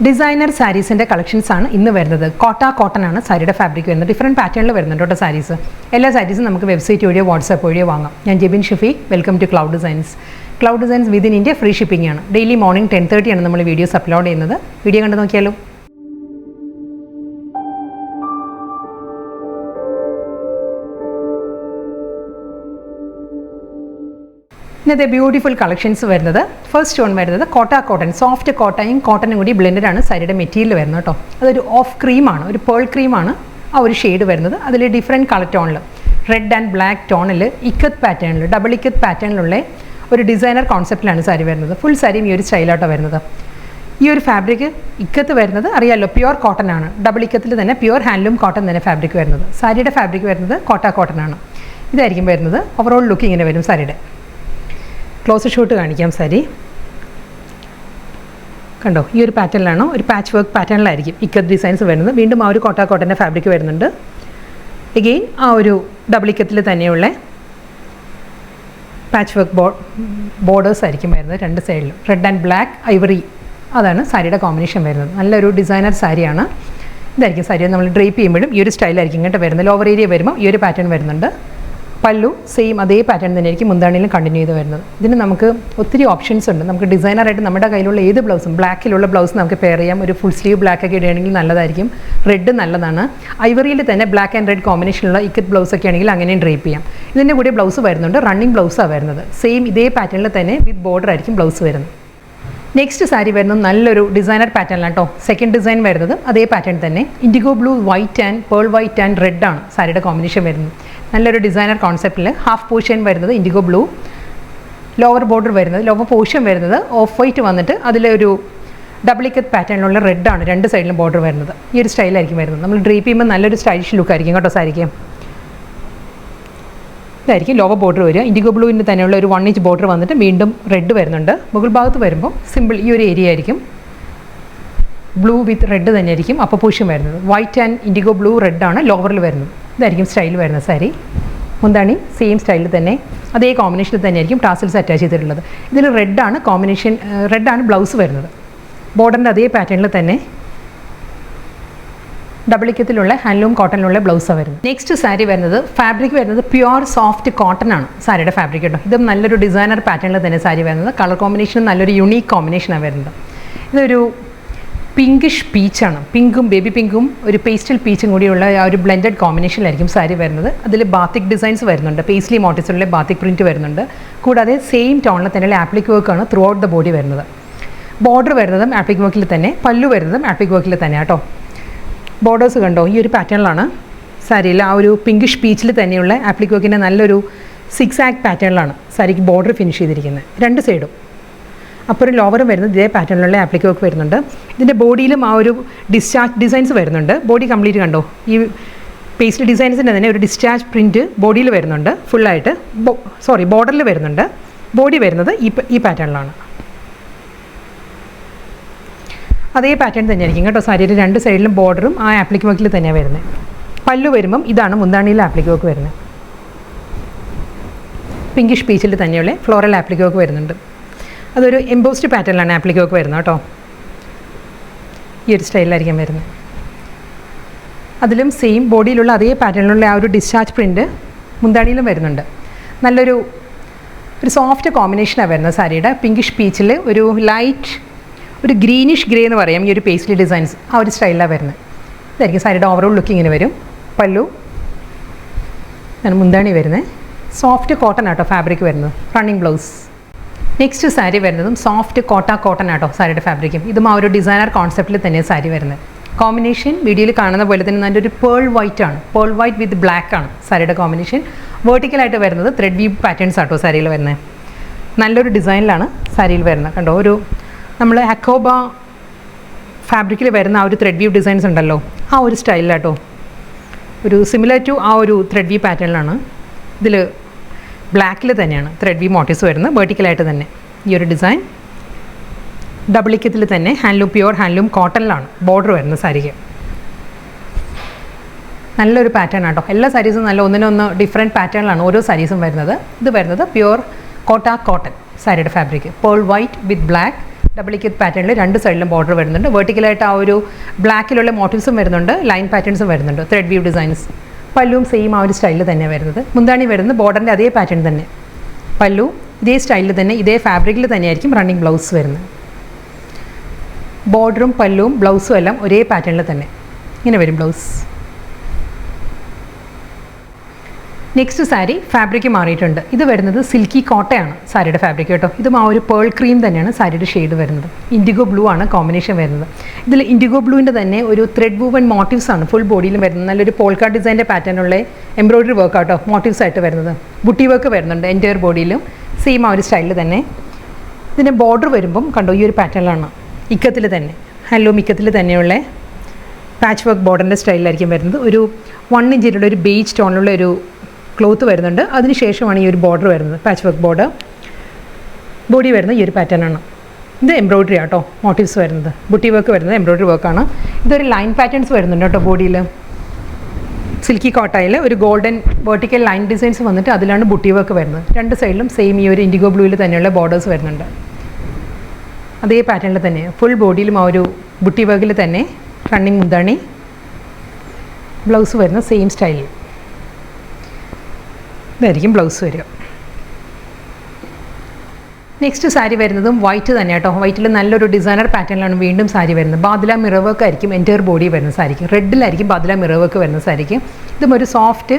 Designer സാരീസിൻ്റെ കളക്ഷൻസാണ് ഇന്ന് വരുന്നത്. Cotton ആണ് സാരിയുടെ ഫാബ്രിക് വരുന്നത്. ഡിഫറെൻറ്റ് പാറ്റേണിൽ വരുന്നുണ്ട് കേട്ടോ സാരീസ്. എല്ലാ സാരീസും നമുക്ക് വെബ്സൈറ്റ് വഴിയോ വാട്സാപ്പ് വഴിയോ വാങ്ങാം. ഞാൻ Jebin Shafi, welcome to cloud designs. Cloud designs within India free shipping ആണ്. ഡെയിലി മോർണിംഗ് 10:30 ആണ് നമ്മൾ വീഡിയോസ് അപ്ലോഡ് ചെയ്യുന്നത്. വീഡിയോ കണ്ടു നോക്കിയാലോ. ഇന്നത്തെ ബ്യൂട്ടിഫുൾ കളക്ഷൻസ് വരുന്നത് ഫസ്റ്റ് വൺ വരുന്നത് കോട്ടൺ, സോഫ്റ്റ് കോട്ടയും കോട്ടനും കൂടി ബ്ലെൻഡഡ് ആണ് സാരിയുടെ മെറ്റീരിയൽ വരുന്നത് കേട്ടോ. അതൊരു ഓഫ് ക്രീമാണ്, ഒരു പേൾ ക്രീമാണ് ആ ഒരു ഷെയ്ഡ് വരുന്നത്. അതിൽ ഡിഫറെൻറ്റ് കളർ ടോണിൽ റെഡ് ആൻഡ് ബ്ലാക്ക് ടോണിൽ ഇക്കത്ത് പാറ്റേണിൽ ഡബിൾ ഇക്കത്ത് പാറ്റേണിലുള്ള ഒരു ഡിസൈനർ കോൺസെപ്റ്റിലാണ് സാരി വരുന്നത്. ഫുൾ സാരിയും ഈ ഒരു സ്റ്റൈലാട്ടോ വരുന്നത്. ഈ ഒരു ഫാബ്രിക് ഇക്കത്ത് വരുന്നത് അറിയാമല്ലോ, പ്യുവർ കോട്ടൺ ആണ്. ഡബിൾ ഇക്കത്തിൽ തന്നെ പ്യുവർ ഹാൻഡ്ലൂം കോട്ടൺ തന്നെ ഫാബ്രിക് വരുന്നത്. സാരിയുടെ ഫാബ്രിക് വരുന്നത് കോട്ടൺ ആണ്. ഇതായിരിക്കും വരുന്നത്. ഓവറോൾ ലുക്ക് ഇങ്ങനെ വരും സാരിയുടെ. ക്ലോസ് ഷോട്ട് കാണിക്കാം. സാരി കണ്ടോ, ഈ ഒരു പാറ്റേണിലാണോ, ഒരു പാച്ച് വർക്ക് പാറ്റേണിലായിരിക്കും ഇക്കത്ത് ഡിസൈൻസ് വരുന്നത്. വീണ്ടും ആ ഒരു കോട്ടൻ്റെ ഫാബ്രിക് വരുന്നുണ്ട്. എഗെയിൻ ആ ഒരു ഡബിൾ ഇക്കത്തിൽ തന്നെയുള്ള പാച്ച് വർക്ക് ബോർഡേഴ്സ് ആയിരിക്കും വരുന്നത് രണ്ട് സൈഡിലും. റെഡ് ആൻഡ് ബ്ലാക്ക് ഐവറി, അതാണ് സാരിയുടെ കോമ്പിനേഷൻ വരുന്നത്. നല്ലൊരു ഡിസൈനർ സാരിയാണ്. ഇതായിരിക്കും സാരി നമ്മൾ ഡ്രേപ്പ് ചെയ്യുമ്പോഴും ഈ ഒരു സ്റ്റൈലായിരിക്കും ഇങ്ങോട്ട് വരുന്നത്. ലോവർ ഏരിയ വരുമ്പോൾ ഈ ഒരു പാറ്റേൺ വരുന്നുണ്ട്. പല്ലു സെയിം അതേ പാറ്റേൺ തന്നെയായിരിക്കും മുന്താണിയിലും കണ്ടിന്യൂ ചെയ്ത് വരുന്നത്. ഇതിന് നമുക്ക് ഒത്തിരി ഓപ്ഷൻസ് ഉണ്ട്. നമുക്ക് ഡിസൈനറായിട്ട് നമ്മുടെ കയ്യിലുള്ള ഏത് ബ്ലൗസും, ബ്ലാക്കിലുള്ള ബ്ലൗസ് നമുക്ക് പെയർ ചെയ്യാം. ഒരു ഫുൾ സ്ലീവ് ബ്ലാക്ക് ഒക്കെ ഇടുകയാണെങ്കിൽ നല്ലതായിരിക്കും. റെഡ് നല്ലതാണ്. ഐവറിയിൽ തന്നെ ബ്ലാക്ക് ആൻഡ് റെഡ് കോമ്പിനേഷനുള്ള ഇക്കത്ത് ബ്ലൗസ് ഒക്കെ ആണെങ്കിൽ അങ്ങനെയും ഡ്രേപ്പ് ചെയ്യാം. ഇതിൻ്റെ കൂടെ ബ്ലൗസ് വരുന്നുണ്ട്. റണ്ണിങ് ബ്ലൗസാണ് വരുന്നത്. സെയിം ഇതേ പാറ്റേണിൽ തന്നെ വിത്ത് ബോർഡർ ആയിരിക്കും ബ്ലൗസ് വരുന്നത്. നെക്സ്റ്റ് സാരി വരുന്നത് നല്ലൊരു ഡിസൈനർ പാറ്റേണിലാണ് കേട്ടോ. സെക്കൻഡ് ഡിസൈൻ വരുന്നത് അതേ പാറ്റേൺ തന്നെ. IndiGo blue, white and pearl white and red ആണ് സാരിയുടെ കോമ്പിനേഷൻ വരുന്നത്. നല്ലൊരു ഡിസൈനർ കോൺസെപ്റ്റിൽ ഹാഫ് പോർഷൻ വരുന്നത് ഇൻഡിഗോ ബ്ലൂ, ലോവർ ബോർഡർ വരുന്നത്, ലോവർ പോർഷൻ വരുന്നത് ഓഫ് വൈറ്റ് വന്നിട്ട് അതിലൊരു ഡബിൾ ഇക്കത്ത് പാറ്റേണിലുള്ള റെഡാണ് രണ്ട് സൈഡിലും ബോർഡർ വരുന്നത്. ഈ ഒരു സ്റ്റൈലായിരിക്കും വരുന്നത്. നമ്മൾ ഡ്രേപ്പ് ചെയ്യുമ്പോൾ നല്ലൊരു സ്റ്റൈലിഷ് ലുക്ക് ആയിരിക്കും കേട്ടോ സാരിക്ക്. ഇതായിരിക്കും ലോവർ ബോർഡർ വരിക. ഇൻഡിഗോ ബ്ലൂവിന് തന്നെയുള്ള ഒരു 1 ഇഞ്ച് ബോർഡർ വന്നിട്ട് വീണ്ടും റെഡ് വരുന്നുണ്ട്. മുകൾ ഭാഗത്ത് വരുമ്പോൾ സിമ്പിൾ ഈ ഒരു ഏരിയ ആയിരിക്കും. ബ്ലൂ വിത്ത് റെഡ് തന്നെയായിരിക്കും അപ്പർ പോർഷൻ വരുന്നത്. വൈറ്റ് ആൻഡ് ഇൻഡിഗോ ബ്ലൂ റെഡാണ് ലോവറിൽ വരുന്നത്. ഇതായിരിക്കും സ്റ്റൈൽ വരുന്ന സാരി. മുന്താണി സെയിം സ്റ്റൈലിൽ തന്നെ അതേ കോമ്പിനേഷനിൽ തന്നെയായിരിക്കും ടാസിൽസ് അറ്റാച്ച് ചെയ്തിട്ടുള്ളത്. ഇതിൽ റെഡാണ് കോമ്പിനേഷൻ, റെഡാണ് ബ്ലൗസ് വരുന്നത്. ബോർഡറിൻ്റെ അതേ പാറ്റേണിൽ തന്നെ ഡബിൾ ഇക്കത്തിലുള്ള ഹാൻഡ്ലൂം കോട്ടണിലുള്ള ബ്ലൗസാണ് വരുന്നത്. നെക്സ്റ്റ് സാരി വരുന്നത് ഫാബ്രിക് വരുന്നത് പ്യുവർ സോഫ്റ്റ് കോട്ടൺ ആണ് സാരിയുടെ ഫാബ്രിക് കേട്ടോ. ഇതും നല്ലൊരു ഡിസൈനർ പാറ്റേണിൽ തന്നെ സാരി വരുന്നത്. കളർ കോമ്പിനേഷനും നല്ലൊരു യുണീക്ക് കോമ്പിനേഷനാണ് വരുന്നത്. ഇതൊരു പിങ്കിഷ് പീച്ചാണ്. പിങ്കും ബേബി പിങ്കും ഒരു പേസ്റ്റൽ പീച്ചും കൂടിയുള്ള ആ ഒരു ബ്ലെൻഡഡ് കോമ്പിനേഷനിലായിരിക്കും സാരി വരുന്നത്. അതിൽ ബാത്തിക് ഡിസൈൻസ് വരുന്നുണ്ട്. പേസ്ലി മോട്ടീവ്സിലുള്ള ബാത്തിക് പ്രിൻറ്റ് വരുന്നുണ്ട്. കൂടാതെ സെയിം ടോണിൽ തന്നെയുള്ള ആപ്ലിക് വർക്കാണ് ത്രൂ ഔട്ട് ദ ബോഡി വരുന്നത്. ബോർഡർ വരുന്നതും ആപ്ലിക് വർക്കിൽ തന്നെ, പല്ലു വരുന്നതും ആപ്ലിക് വർക്കിൽ തന്നെ കേട്ടോ. ബോർഡേഴ്സ് കണ്ടോ, ഈ ഒരു പാറ്റേണിലാണ് സാരിയിൽ ആ ഒരു പിങ്കിഷ് പീച്ചിൽ തന്നെയുള്ള ആപ്ലിക് വർക്കിൻ്റെ നല്ലൊരു 6 ആക്ട് പാറ്റേണിലാണ് സാരിക്ക് ബോർഡർ ഫിനിഷ് ചെയ്തിരിക്കുന്നത്. രണ്ട് സൈഡും അപ്പോൾ ഒരു ലോവറും വരുന്നത് ഇതേ പാറ്റേണിലുള്ള ആപ്ലിക് വർക്ക് വരുന്നുണ്ട്. ഇതിൻ്റെ ബോഡിയിലും ആ ഒരു ഡിസ്ചാർജ് ഡിസൈൻസ് വരുന്നുണ്ട്. ബോഡി കംപ്ലീറ്റ് കണ്ടോ, ഈ പേസ്റ്റ് ഡിസൈൻസിൻ്റെ തന്നെ ഒരു ഡിസ്ചാർജ് പ്രിൻറ്റ് ബോഡിയിൽ വരുന്നുണ്ട്. ഫുള്ളായിട്ട് ബോർഡറിൽ വരുന്നുണ്ട്. ബോഡി വരുന്നത് ഈ പാറ്റേണിലാണ്. അതേ പാറ്റേൺ തന്നെയായിരിക്കും കേട്ടോ സാരിയുടെ രണ്ട് സൈഡിലും ബോർഡറും ആ ആപ്ലിക് വർക്കിൽ തന്നെയാണ് വരുന്നത്. പല്ലു വരുമ്പം ഇതാണ് മുന്താണിയിലെ ആപ്ലിക് വർക്ക് വരുന്നത്. പിങ്കിഷ് പീച്ചിൽ തന്നെയുള്ള ഫ്ലോറൽ ആപ്ലിക് വർക്ക് വരുന്നുണ്ട്. അതൊരു എംബോസ്ഡ് പാറ്റേണിലാണ് ആപ്ലിക് വർക്ക് വരുന്നത് കേട്ടോ. ഈ ഒരു സ്റ്റൈലിലായിരിക്കും വരുന്നത്. അതിലും സെയിം ബോഡിയിലുള്ള അതേ പാറ്റേണിലുള്ള ആ ഒരു ഡിസ്ചാർജ് പ്രിൻറ്റ് മുന്താണിയിലും വരുന്നുണ്ട്. നല്ലൊരു സോഫ്റ്റ് കോമ്പിനേഷനാണ് വരുന്നത് സാരിയുടെ. പിങ്കിഷ് പീച്ചിൽ ഒരു ലൈറ്റ് ഒരു ഗ്രീനിഷ് ഗ്രേ എന്ന് പറയാം. ഈ ഒരു പേസ്ലി ഡിസൈൻസ് ആ ഒരു സ്റ്റൈലിലാണ് വരുന്നത്. ഇതായിരിക്കും സാരിയുടെ ഓവറോൾ ലുക്ക് ഇങ്ങനെ വരും. പല്ലു മുന്താണി വരുന്നത്. സോഫ്റ്റ് കോട്ടൺ ആട്ടോ ഫാബ്രിക് വരുന്നത്. Running blouse. നെക്സ്റ്റ് സാരി വരുന്നതും സോഫ്റ്റ് കോട്ടൺ ആട്ടോ സാരിയുടെ ഫാബ്രിക്കും. ഇതും ആ ഒരു ഡിസൈനർ കോൺസെപ്റ്റിൽ തന്നെയാണ് സാരി വരുന്നത്. കോമ്പിനേഷൻ വീഡിയോയിൽ കാണുന്ന പോലെ തന്നെ നല്ലൊരു പേൾ വൈറ്റ് ആണ്. പേൾ വൈറ്റ് വിത്ത് ബ്ലാക്ക് ആണ് സാരിയുടെ കോമ്പിനേഷൻ. വേർട്ടിക്കലായിട്ട് വരുന്നത് ത്രെഡ് വീവ് പാറ്റേൺസ് ആട്ടോ സാരിയിൽ വരുന്നത്. നല്ലൊരു ഡിസൈനിലാണ് സാരിയിൽ വരുന്നത്. കണ്ടോ, ഒരു നമ്മൾ അക്കോബ ഫാബ്രിക്കിൽ വരുന്ന ആ ഒരു ത്രെഡ് വീവ് ഡിസൈൻസ് ഉണ്ടല്ലോ, ആ ഒരു സ്റ്റൈലിലാട്ടോ. ഒരു സിമിലർ ടു ആ ഒരു ത്രെഡ് വീവ് പാറ്റേണിലാണ്. ഇതിൽ ബ്ലാക്കിൽ തന്നെയാണ് ത്രെഡ് വീവ് മോട്ടീവ്സ് വരുന്നത്. വേർട്ടിക്കലായിട്ട് തന്നെ ഈ ഒരു ഡിസൈൻ. ഡബിൾ ഇക്കത്തിൽ തന്നെ ഹാൻഡ്ലൂം പ്യുവർ ഹാൻഡ്ലൂം കോട്ടണിലാണ് ബോർഡർ വരുന്നത് സാരിക്ക്. നല്ലൊരു പാറ്റേൺ ആട്ടോ. എല്ലാ സാരീസും നല്ല ഒന്നിനൊന്ന് ഡിഫറെൻറ്റ് പാറ്റേണിലാണ് ഓരോ സാരീസും വരുന്നത്. ഇത് വരുന്നത് പ്യുവർ കോട്ടൺ സാരിയുടെ ഫാബ്രിക്. പേൾ വൈറ്റ് വിത്ത് ബ്ലാക്ക് ഡബിൾ ഇക്കത്ത് പാറ്റേണിൽ രണ്ട് സൈഡിലും ബോർഡർ വരുന്നുണ്ട്. വെർട്ടിക്കലായിട്ട് ആ ഒരു ബ്ലാക്കിലുള്ള മോട്ടീവ്സും വരുന്നുണ്ട്, ലൈൻ പാറ്റേൺസും വരുന്നുണ്ട്, ത്രെഡ് വ്യൂ ഡിസൈൻസ്. പല്ലുവും സെയിം ആ ഒരു സ്റ്റൈലിൽ തന്നെ വരുന്നത്. മുന്താണി വരുന്നത് ബോർഡറിൻ്റെ അതേ പാറ്റേൺ തന്നെ. പല്ലു ഇതേ സ്റ്റൈലിൽ തന്നെ ഇതേ ഫാബ്രിക്കിൽ തന്നെയായിരിക്കും റണ്ണിങ് ബ്ലൗസ് വരുന്നത്. ബോർഡറും പല്ലുവും ബ്ലൗസും എല്ലാം ഒരേ പാറ്റേണിൽ തന്നെ ഇങ്ങനെ വരും ബ്ലൗസ്. നെക്സ്റ്റ് സാരി ഫാബ്രിക് മാറിയിട്ടുണ്ട്. ഇത് വരുന്നത് സിൽക്കി കോട്ടയാണ് സാരിയുടെ ഫാബ്രിക് കേട്ടോ. ഇതും ആ ഒരു പേൾ ക്രീം തന്നെയാണ് സാരിയുടെ ഷെയ്ഡ് വരുന്നത്. ഇൻഡിഗോ ബ്ലൂ ആണ് കോമ്പിനേഷൻ വരുന്നത്. ഇതിൽ ഇൻഡിഗോ ബ്ലൂവിൻ്റെ തന്നെ ഒരു ത്രെഡ് വൂവൻ മോട്ടീവ്സ് ആണ് ഫുൾ ബോഡിയിലും വരുന്നത്. നല്ലൊരു പോൾക്കാ ഡിസൈൻ്റെ പാറ്റേണുള്ള എംബ്രോയിഡറി വർക്ക് ആട്ടോ മോട്ടീവ്സ് ആയിട്ട് വരുന്നത്. ബുട്ടി വർക്ക് വരുന്നുണ്ട് എൻറ്റയർ ബോഡിയിലും സെയിം ആ ഒരു സ്റ്റൈലിൽ തന്നെ. ഇതിൻ്റെ ബോർഡർ വരുമ്പം കണ്ടോ ഈ ഒരു പാറ്റേണിലാണ്, ഇക്കത്തിൽ തന്നെ ഹാൻഡ്ലൂം ഇക്കത്തിൽ തന്നെയുള്ള പാച്ച് വർക്ക് ബോർഡറിൻ്റെ സ്റ്റൈലിലായിരിക്കും വരുന്നത്. ഒരു 1 ഇഞ്ചിലുള്ള ഒരു ബേജ് ടോണിലുള്ള ഒരു ക്ലോത്ത് വരുന്നുണ്ട്. അതിനുശേഷമാണ് ഈ ഒരു ബോർഡർ വരുന്നത്, പാച്ച് വർക്ക് ബോർഡർ. ബോഡി വരുന്നത് ഈ ഒരു പാറ്റേണാണ്. ഇത് എംബ്രോയിഡറി ആട്ടോ മോട്ടീവ്സ് വരുന്നത്. ബുട്ടി വർക്ക് വരുന്നത് എംബ്രോയിഡറി വർക്കാണ്. ഇതൊരു ലൈൻ പാറ്റേൺസ് വരുന്നുണ്ട് കേട്ടോ ബോഡിയിൽ. സിൽക്കി കോട്ടയിൽ ഒരു ഗോൾഡൻ വെർട്ടിക്കൽ ലൈൻ ഡിസൈൻസ് വന്നിട്ട് അതിലാണ് ബുട്ടി വർക്ക് വരുന്നത്. രണ്ട് സൈഡിലും സെയിം ഈ ഒരു ഇൻഡിഗോ ബ്ലൂവിൽ തന്നെയുള്ള ബോർഡേഴ്സ് വരുന്നുണ്ട്. അതേ പാറ്റേണിൽ തന്നെ ഫുൾ ബോഡിയിലും ആ ഒരു ബുട്ടി വർക്കിൽ തന്നെ റണ്ണിങ് മുന്താണി, ബ്ലൗസ് വരുന്ന സെയിം സ്റ്റൈലിൽ. ഇതായിരിക്കും ബ്ലൗസ് വരിക. നെക്സ്റ്റ് സാരി വരുന്നതും വൈറ്റ് തന്നെ കേട്ടോ. വൈറ്റിൽ നല്ലൊരു ഡിസൈനർ പാറ്റേണിലാണ് വീണ്ടും സാരി വരുന്നത്. ബാദില മിറർ വർക്ക് ആയിരിക്കും എൻറ്റയർ ബോഡി വരുന്ന സാരിക്ക്. റെഡിലായിരിക്കും ബാദില മിറർ വർക്ക് വരുന്ന സാരിക്ക്. ഇതും ഒരു സോഫ്റ്റ്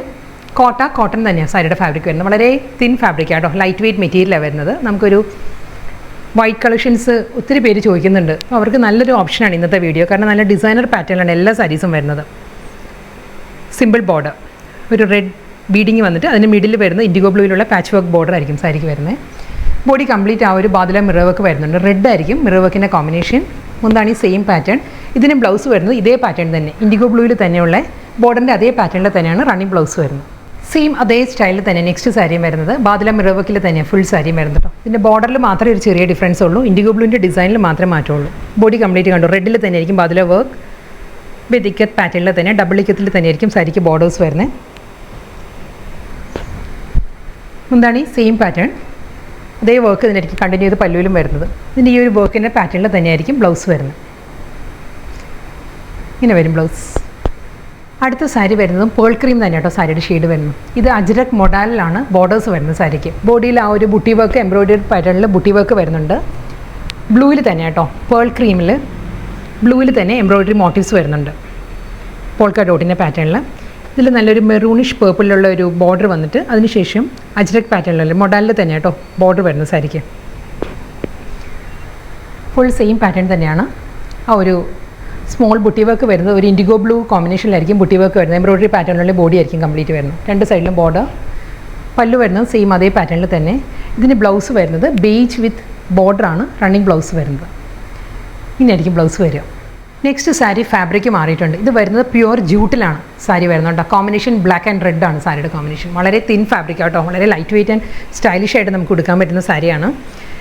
കോട്ടൺ തന്നെയാണ് സാരിയുടെ ഫാബ്രിക് വരുന്നത്. വളരെ തിൻ ഫാബ്രിക് ആട്ടോ, ലൈറ്റ് വെയ്റ്റ് മെറ്റീരിയലാണ് വരുന്നത്. നമുക്കൊരു വൈറ്റ് കളക്ഷൻസ് ഒത്തിരി പേര് ചോദിക്കുന്നുണ്ട്. അപ്പോൾ അവർക്ക് നല്ലൊരു ഓപ്ഷനാണ് ഇന്നത്തെ വീഡിയോ. കാരണം നല്ല ഡിസൈനർ പാറ്റേണിലാണ് എല്ലാ സാരീസും വരുന്നത്. സിമ്പിൾ ബോർഡർ, ഒരു റെഡ് ബീഡിങ് വന്നിട്ട് അതിന് മിഡിൽ വരുന്ന ഇൻഡിഗോ ബ്ലൂയിലുള്ള പാച്ച് വർക്ക് ബോർഡർ ആയിരിക്കും സാരിക്ക് വരുന്നത്. ബോഡി കംപ്ലീറ്റ് ആ ഒരു ബാദില മിറർ വർക്ക് വരുന്നുണ്ട്. റെഡ് ആയിരിക്കും മിറർ വർക്കിൻ്റെ കോമ്പിനേഷൻ. മുന്താണി സെയിം പാറ്റേൺ. ഇതിന് ബ്ലൗസ് വരുന്നത് ഇതേ പാറ്റേൺ തന്നെ, ഇൻഡിഗോ ബ്ലൂവിൽ തന്നെയുള്ള ബോർഡറിൻ്റെ അതേ പാറ്റേണിൽ തന്നെയാണ് റണ്ണിങ് ബ്ലൗസ് വരുന്നത്. സെയിം അതേ സ്റ്റൈലിൽ തന്നെ നെക്സ്റ്റ് സാരിയും വരുന്നത് ബാദില മിറർ വർക്കിൽ തന്നെയാണ് ഫുൾ സാരിയും വരുന്നത് കേട്ടോ. ഇതിൻ്റെ ബോർഡറിൽ മാത്രമേ ഒരു ചെറിയ ഡിഫറൻസ് ഉള്ളൂ. ഇൻഡിഗോ ബ്ലൂവിൻ്റെ ഡിസൈനിൽ മാത്രമേ മാറ്റമുള്ളൂ. ബോഡി കംപ്ലീറ്റ് കണ്ടു റെഡിൽ തന്നെ ആയിരിക്കും ബാദില വർക്ക്. വിത്ത് ഇക്കത്ത് പാറ്റേണിൽ തന്നെ ഡബിൾ ഇക്കത്തിൽ തന്നെയായിരിക്കും സാരിക്ക് ബോർഡേഴ്സ് വരുന്നത്. മുന്താണി സെയിം പാറ്റേൺ, അതേ വർക്ക് ഇതിനായിരിക്കും കണ്ടിന്യൂ ചെയ്ത് പല്ലുവിലും വരുന്നത്. ഇതിൻ്റെ ഈ ഒരു വർക്കിൻ്റെ പാറ്റേണിൽ തന്നെയായിരിക്കും ബ്ലൗസ് വരുന്നത്. ഇങ്ങനെ വരും ബ്ലൗസ്. അടുത്ത സാരി വരുന്നതും പേൾ ക്രീം തന്നെ കേട്ടോ സാരിയുടെ ഷെയ്ഡ് വരുന്നത്. ഇത് അജ്രക് മൊഡാലിലാണ് ബോർഡേഴ്സ് വരുന്നത് സാരിക്ക്. ബോഡിയിൽ ആ ഒരു ബുട്ടി വർക്ക് എംബ്രോയിഡറി പാറ്റേണിൽ ബുട്ടി വർക്ക് വരുന്നുണ്ട്. ബ്ലൂവിൽ തന്നെ കേട്ടോ, പേൾ ക്രീമിൽ ബ്ലൂവിൽ തന്നെ എംബ്രോയിഡറി മോട്ടീവ്സ് വരുന്നുണ്ട് പോൾക്ക ഡോട്ടിൻ്റെ പാറ്റേണിൽ. ഇതിൽ നല്ലൊരു മെറൂണിഷ് പേർപ്പിലുള്ള ഒരു ബോർഡർ വന്നിട്ട് അതിനുശേഷം അജ്രക് പാറ്റേണിലുള്ള മൊഡാലിൽ തന്നെ കേട്ടോ ബോർഡർ വരുന്നത് സാരിക്ക്. ഫുൾ സെയിം പാറ്റേൺ തന്നെയാണ്. ആ ഒരു സ്മോൾ ബുട്ടി വർക്ക് വരുന്നത് ഒരു ഇൻഡിഗോ ബ്ലൂ കോമ്പിനേഷനിലായിരിക്കും ബുട്ടി വർക്ക് വരുന്നത്. എംബ്രോയിഡറി പാറ്റേണിലുള്ള ബോഡി ആയിരിക്കും കംപ്ലീറ്റ് വരുന്നത്. രണ്ട് സൈഡിലും ബോർഡർ. പല്ലു വരുന്നത് സെയിം അതേ പാറ്റേണിൽ തന്നെ. ഇതിന് ബ്ലൗസ് വരുന്നത് ബേജ് വിത്ത് ബോർഡറാണ് റണ്ണിങ് ബ്ലൗസ് വരുന്നത്. ഇങ്ങനെയായിരിക്കും ബ്ലൗസ് വരിക. നെക്സ്റ്റ് സാരി ഫാബ്രിക് മാറിയിട്ടുണ്ട്. ഇത് വരുന്നത് പ്യുവർ ജൂട്ടിലാണ് സാരി വരുന്നുണ്ട്. കോമ്പിനേഷൻ ബ്ലാക്ക് ആൻഡ് റെഡ് ആണ് സാരിയുടെ കോമ്പിനേഷൻ. വളരെ തിൻ ഫാബ്രിക് ആട്ടോ, വളരെ ലൈറ്റ് വെയ്റ്റ് ആൻഡ് സ്റ്റൈലിഷ് ആയിട്ട് നമുക്ക് കൊടുക്കാൻ പറ്റുന്ന സാരിയാണ്.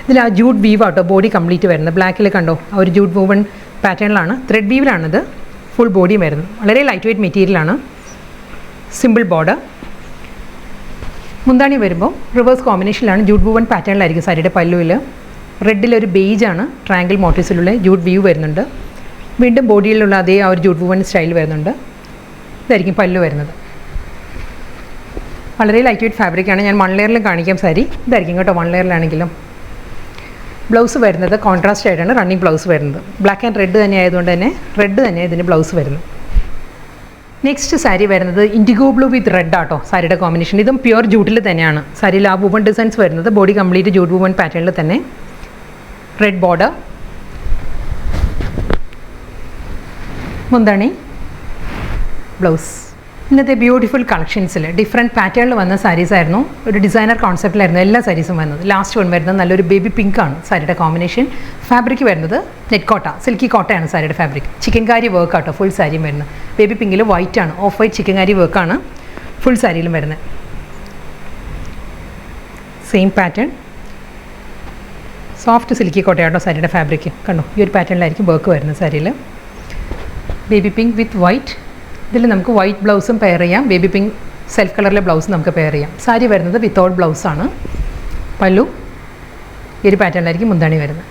ഇതിൽ ആ ജൂട്ട് വീവ് ആട്ടോ ബോഡി കംപ്ലീറ്റ് വരുന്നത്. ബ്ലാക്കിൽ കണ്ടോ ആ ഒരു ജൂട്ട് വൂവൺ പാറ്റേണിലാണ്, ത്രെഡ് വീവിലാണിത് ഫുൾ ബോഡിയും വരുന്നത്. വളരെ ലൈറ്റ് വെയ്റ്റ് മെറ്റീരിയലാണ്. Simple border. മുന്താണി വരുമ്പോൾ റിവേഴ്സ് കോമ്പിനേഷനിലാണ് ജൂട്ട് വൂവൺ പാറ്റേണിലായിരിക്കും സാരിയുടെ പല്ലുവിൽ. റെഡിലൊരു ബേജാണ് ട്രയാങ്കിൾ മോട്ടീവ്സിലുള്ള ജൂട്ട് വ്യൂ വരുന്നുണ്ട്. വീണ്ടും ബോഡിയിലുള്ള അതേ ആ ഒരു ജൂട്ട് വൂവൺ സ്റ്റൈൽ വരുന്നുണ്ട്. ഇതായിരിക്കും പല്ലു വരുന്നത്. വളരെ ലൈറ്റ് വെയ്റ്റ് ഫാബ്രിക്കാണ്. ഞാൻ 1 ലെയറിലും കാണിക്കാം സാരി. ഇതായിരിക്കും കേട്ടോ 1 ലെയറിലാണെങ്കിലും. ബ്ലൗസ് വരുന്നത് കോൺട്രാസ്റ്റ് ആയിട്ടാണ് റണ്ണിങ് ബ്ലൗസ് വരുന്നത്. ബ്ലാക്ക് ആൻഡ് റെഡ് തന്നെ ആയതുകൊണ്ട് തന്നെ റെഡ് തന്നെ ഇതിന് ബ്ലൗസ് വരുന്നത്. നെക്സ്റ്റ് സാരി വരുന്നത് ഇൻഡിഗോ ബ്ലൂ വിത്ത് റെഡ് ആട്ടോ സാരിയുടെ കോമ്പിനേഷൻ. ഇതും പ്യുവർ ജൂട്ടിൽ തന്നെയാണ്. സാരിയിൽ ആ വൂവൺ ഡിസൈൻസ് വരുന്നത് ബോഡി കംപ്ലീറ്റ് ജൂട്ട് വൂവൺ പാറ്റേണിൽ തന്നെ. Red border. മുന്താണി, ബ്ലൗസ്. ഇന്നത്തെ ബ്യൂട്ടിഫുൾ കളക്ഷൻസിൽ ഡിഫറെൻറ്റ് പാറ്റേണിൽ വന്ന സാരീസ് ആയിരുന്നു. ഒരു ഡിസൈനർ കോൺസെപ്റ്റിലായിരുന്നു എല്ലാ സാരീസും വന്നത്. ലാസ്റ്റ് വൺ വരുന്നത് നല്ലൊരു ബേബി പിങ്ക് ആണ് സാരിയുടെ കോമ്പിനേഷൻ. ഫാബ്രിക് വരുന്നത് നെറ്റ് കോട്ട, സിൽക്കി കോട്ടയാണ് സാരിയുടെ ഫാബ്രിക്. ചിക്കൻകാരി വർക്ക് ആട്ടോ ഫുൾ സാരിയും വരുന്നത്. ബേബി പിങ്കിൽ വൈറ്റ് ആണ്, ഓഫ് വൈറ്റ് ചിക്കൻകാരി വർക്കാണ് ഫുൾ സാരിയിലും വരുന്നത്. Same pattern. സോഫ്റ്റ് സിൽക്കി കോട്ടയാട്ടോ സാരിയുടെ ഫാബ്രിക്. കണ്ടോ ഈ ഒരു പാറ്റേണിലായിരിക്കും വർക്ക് വരുന്നത് സാരിയിൽ. Baby pink with white. ഇതിൽ നമുക്ക് വൈറ്റ് ബ്ലൗസും പെയർ ചെയ്യാം, ബേബി പിങ്ക് സെൽഫ് കളറിലെ ബ്ലൗസും നമുക്ക് പെയർ ചെയ്യാം. സാരി വരുന്നത് വിത്തൗട്ട് ബ്ലൗസാണ്. പല്ലു ഈ ഒരു പാറ്റേണിലായിരിക്കും മുന്താണി വരുന്നത്.